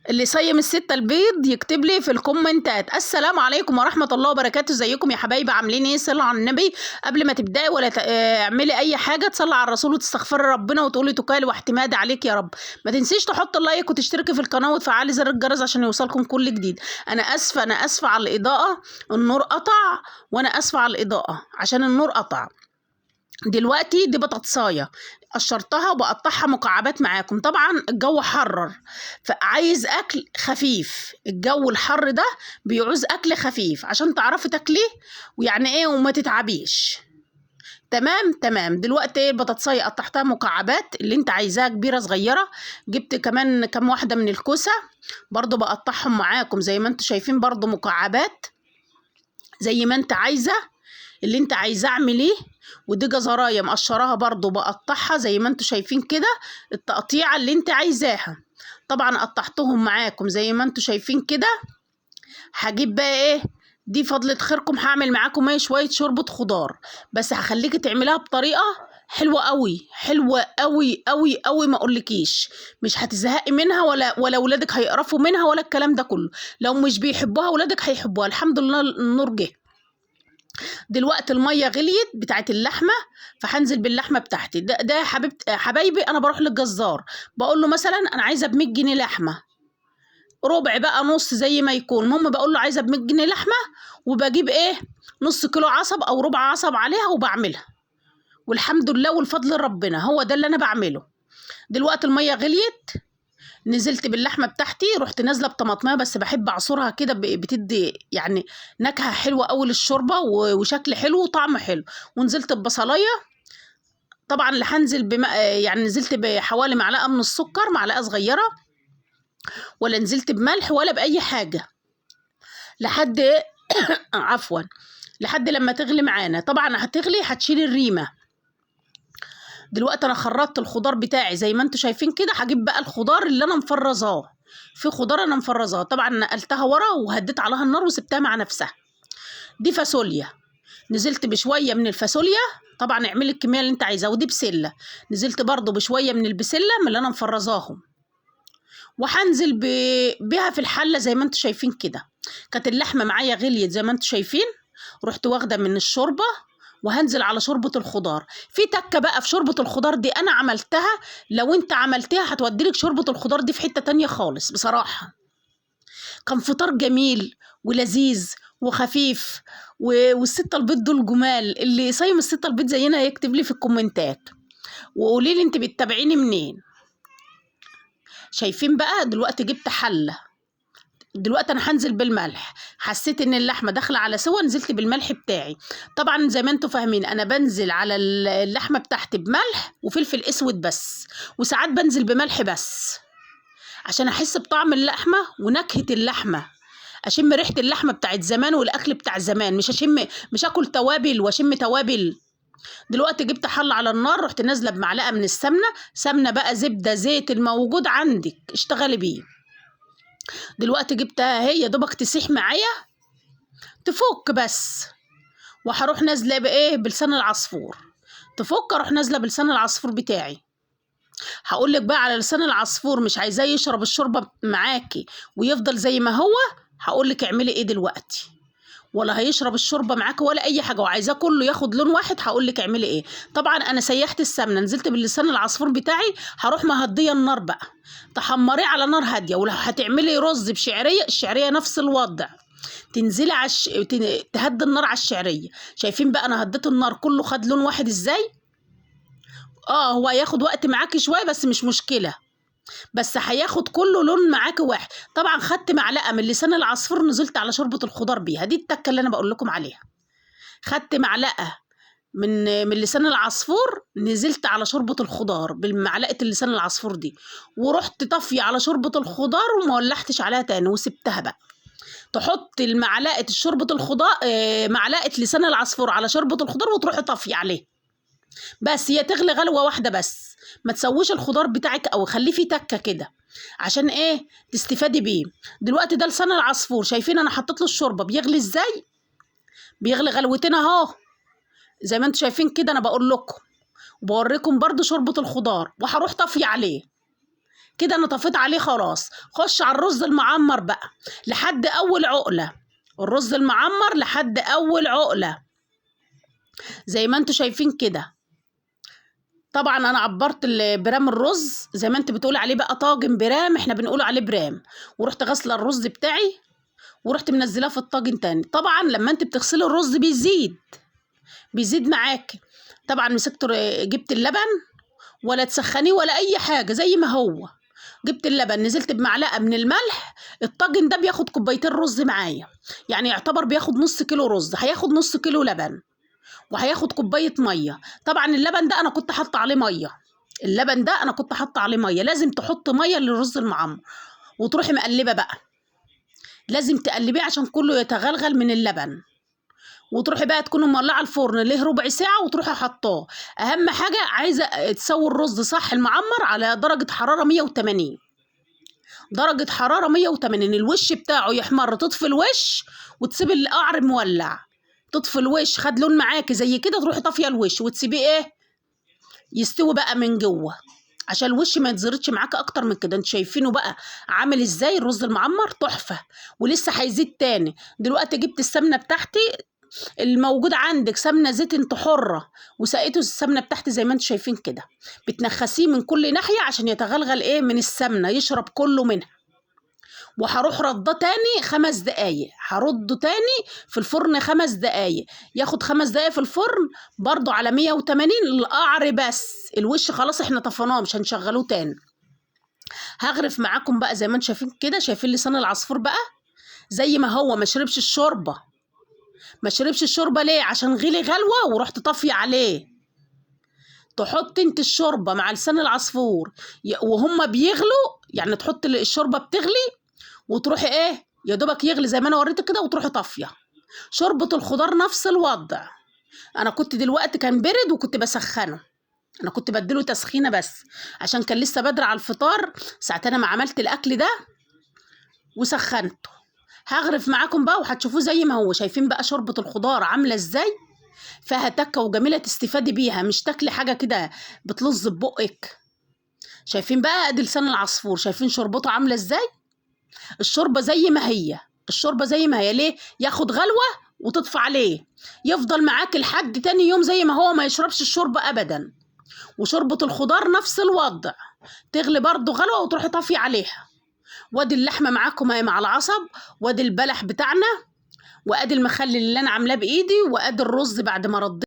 اللي صايم الستة البيض يكتب لي في الكومنتات. السلام عليكم ورحمة الله وبركاته. ازيكم يا حبايبي؟ عاملين ايه؟ صلوا على النبي. قبل ما تبدأي ولا اعملي اي حاجة تصلي على الرسول وتستغفري ربنا وتقولي توكالي واعتمادي عليك يا رب. ما تنسيش تحط اللايك وتشتركي في القناة وتفعلي زر الجرس عشان يوصلكم كل جديد. انا اسفة على الإضاءة، النور قطع، وانا اسفة على الإضاءة عشان النور قطع. دلوقتي دي بطاطسايه قشرتها وبقطعها مكعبات معاكم. طبعا الجو حرر فعايز اكل خفيف، الجو الحر ده بيعوز اكل خفيف عشان تعرفي تاكليه ويعني ايه وما تتعبيش. تمام. دلوقتي البطاطسايه قطعتها مكعبات اللي انت عايزاها، كبيره صغيره. جبت كمان كام واحده من الكوسه برضو بقطعهم معاكم زي ما انتوا شايفين، برضو مكعبات زي ما انت عايزه اللي انت عايزاه اعمليه. ودي جزرايه مقشراها برضو بقطعها زي ما انتوا شايفين كده، التقطيعه اللي انت عايزاها. طبعا قطعتهم معاكم زي ما انتوا شايفين كده. هجيب بقى ايه دي فضلة خيركم، هعمل معاكم ايه شويه شوربه خضار، بس هخليكي تعمليها بطريقه حلوه قوي، حلوه قوي قوي قوي، ما اقولكيش مش هتزهقي منها ولا ولادك هيقرفوا منها ولا الكلام ده كله. لو مش بيحبوها ولادك هيحبوها. الحمد لله النور جه. دلوقتي الميه غليت بتاعت اللحمه، فهنزل باللحمه بتاعتي. ده حبايبي انا بروح للجزار بقول له مثلا انا عايزه ب 100 جنيه لحمه، ربع بقى نص زي ما يكون. المهم بقول له عايزه ب 100 جنيه لحمه، وبجيب ايه نص كيلو عصب او ربع عصب عليها وبعملها. والحمد لله والفضل ربنا، هو ده اللي انا بعمله. دلوقتي الميه غليت، نزلت باللحمه بتاعتي، رحت نازله بطماطميه بس بحب اعصرها كده، بتدي يعني نكهه حلوه قوي للشوربه وشكل حلو وطعم حلو. ونزلت ببصلايه. طبعا اللي هنزل يعني نزلت بحوالي معلقه من السكر، معلقه صغيره، ولا نزلت بملح ولا باي حاجه لحد عفوا لحد لما تغلي معانا. طبعا هتغلي هتشيلي الريمه. دلوقتي انا خرطت الخضار بتاعي زي ما انتوا شايفين كده. هجيب بقى الخضار اللي انا مفرزاه، في خضار انا مفرزاه طبعا نقلتها ورا وهديت عليها النار وسبتها مع نفسها. دي فاصوليا، نزلت بشويه من الفاصوليا. طبعا اعملي الكميه اللي انت عايزاها. ودي بسله، نزلت برضو بشويه من البسله من اللي انا مفرزاهم، وهنزل بيها في الحله زي ما انتوا شايفين كده. كانت اللحمه معايا غليت زي ما انتوا شايفين، رحت واخده من الشوربه وهنزل على شوربة الخضار. في تكة بقى في شوربة الخضار دي أنا عملتها، لو أنت عملتها هتوديلك شوربة الخضار دي في حتة تانية خالص بصراحة. كان فطار جميل ولذيذ وخفيف. والستة البيض دول جمال. اللي صايم الستة البيض زينا يكتب لي في الكومنتات وقولي لي انت بتتابعيني منين. شايفين بقى دلوقتي جبت حلة. دلوقتي انا هنزل بالملح، حسيت ان اللحمه داخله على سوا نزلت بالملح بتاعي. طبعا زي ما انتم فاهمين انا بنزل على اللحمه بتاعتي بملح وفلفل اسود بس، وساعات بنزل بملح بس عشان احس بطعم اللحمه ونكهه اللحمه، اشم ريحه اللحمه بتاعت زمان والاكل بتاع زمان، مش اكل توابل واشم توابل. دلوقتي جبت حله على النار، رحت نازله بمعلقه من السمنه، سمنه بقى زبده زيت الموجود عندك اشتغلي بيه. دلوقتي جبتها هي دوبك تسيح معايا تفك بس، وهروح نازله بايه بلسان العصفور. تفك اروح نازله بلسان العصفور بتاعي. هقول لك بقى على لسان العصفور، مش عايزاه يشرب الشوربه معاكي ويفضل زي ما هو، هقول لك اعملي ايه دلوقتي. ولا هيشرب الشوربه معاكي ولا اي حاجه وعايزاه كله ياخد لون واحد، هقول لك اعملي ايه. طبعا انا سيحت السمنه، نزلت باللسان العصفور بتاعي، هروح مهديه النار بقى، تحمريه على نار هاديه. ولو هتعملي رز بشعريه، الشعريه نفس الوضع، تنزلي تهدي النار على الشعريه. شايفين بقى انا هديت النار كله خد لون واحد ازاي. هو هياخد وقت معاكي شويه بس مش مشكله، بس هياخد كله لون معاكي واحد. طبعا خدت معلقه من لسان العصفور نزلت على شوربه الخضار بيها، دي التكه اللي انا بقول لكم عليها. خدت معلقه من لسان العصفور نزلت على شوربه الخضار بالمعلقه اللسان العصفور دي، ورحت طافيه على شوربه الخضار وما ولحتش عليها تاني وسبتها بقى. تحط المعلقه شوربه الخضار معلقه لسان العصفور على شوربه الخضار وتروحي طافيه عليه، بس هي تغلي غلوه واحده بس. ما تسويش الخضار بتاعك او خليه فيه تكه كده عشان ايه تستفادي بيه. دلوقتي ده لسان العصفور، شايفين انا حطيت له الشوربه بيغلي ازاي، بيغلي غلوتين اهو زي ما انتم شايفين كده. انا بقول لكم وبوريكم برضو شوربه الخضار وهروح طافيه عليه. كده انا طفيت عليه خلاص. خش على الرز المعمر بقى لحد اول عقله. الرز المعمر لحد اول عقله زي ما انتوا شايفين كده. طبعا انا عبرت برام الرز زي ما انت بتقول عليه بقى طاجن برام، احنا بنقول عليه برام. ورحت غسله الرز بتاعي ورحت منزلاه في الطاجن تاني. طبعا لما انت بتغسلي الرز بيزيد معاكي. طبعا مسكت جبت اللبن، ولا تسخنيه ولا اي حاجه، زي ما هو. جبت اللبن، نزلت بمعلقه من الملح. الطاجن ده بياخد كوبايتين رز معايا، يعني يعتبر بياخد نص كيلو رز، هياخد نص كيلو لبن، وهياخد كوبايه ميه. طبعا اللبن ده انا كنت حاطه عليه ميه. اللبن ده انا كنت حاطه عليه ميه. لازم تحط ميه للرز المعمر، وتروحي مقلبه بقى. لازم تقلبيه عشان كله يتغلغل من اللبن. وتروحي بقى تكوني مولعه الفرن له ربع ساعه وتروحي حطاه. اهم حاجه عايزه تسوي الرز صح المعمر على درجه حراره 180. درجه حراره 180، الوش بتاعه يحمر، تطفي الوش وتسيبي القعر مولع. تطفي الوش، خد لون معاكي زي كده، تروحي طافيه الوش وتسيبيه يستوي بقى من جوه، عشان الوش ما يتزرطش معاك اكتر من كده. انتوا شايفينه بقى عامل ازاي؟ الرز المعمر تحفه، ولسه هيزيد تاني. دلوقتي جبت السمنه بتاعتي الموجود عندك، سمنه زيت انت حره، وسقيته السمنه بتاعتي زي ما انتوا شايفين كده. بتنخسيه من كل ناحيه عشان يتغلغل من السمنه، يشرب كله منها. وهروح رده تاني 5 دقايق، هرده تاني في الفرن 5 دقايق، ياخد 5 دقايق في الفرن برضو على 180 القعر بس. الوش خلاص احنا طفناه، مش هنشغلوه تاني. هغرف معاكم بقى زي ما انتم شايفين كده. شايفين لسان العصفور بقى زي ما هو، ما شربش الشوربه. ما شربش الشوربه ليه؟ عشان غلي غلوه ورحت طافيه عليه. تحط انت الشوربه مع لسان العصفور وهم بيغلوا، يعني تحط الشوربه بتغلي وتروحي يا دوبك يغلي زي ما انا وريتك كده، وتروحي طافيه. شوربه الخضار نفس الوضع. انا كنت دلوقتي كان برد وكنت بسخنه، انا كنت بديله تسخينه بس عشان كان لسه بدري على الفطار ساعتها انا ما عملت الاكل ده وسخنته. هغرف معاكم بقى وهتشوفوه زي ما هو. شايفين بقى شوربه الخضار عامله ازاي؟ فيها تكه وجميله تستفادي بيها، مش تاكلي حاجه كده بتلظ ببقك. شايفين بقى ادي لسان العصفور، شايفين شوربته عامله ازاي؟ الشوربه زي ما هي، الشوربه زي ما هي. ليه؟ ياخد غلوه وتطفى عليه، يفضل معاك لحد تاني يوم زي ما هو، ما يشربش الشوربه ابدا. وشوربه الخضار نفس الوضع، تغلي برضو غلوه وتروحي طافيه عليها. وادي اللحمه معاكم اهي مع العصب، وادي البلح بتاعنا، وادي المخلل اللي انا عاملاه بايدي، وادي الرز بعد ما رضيت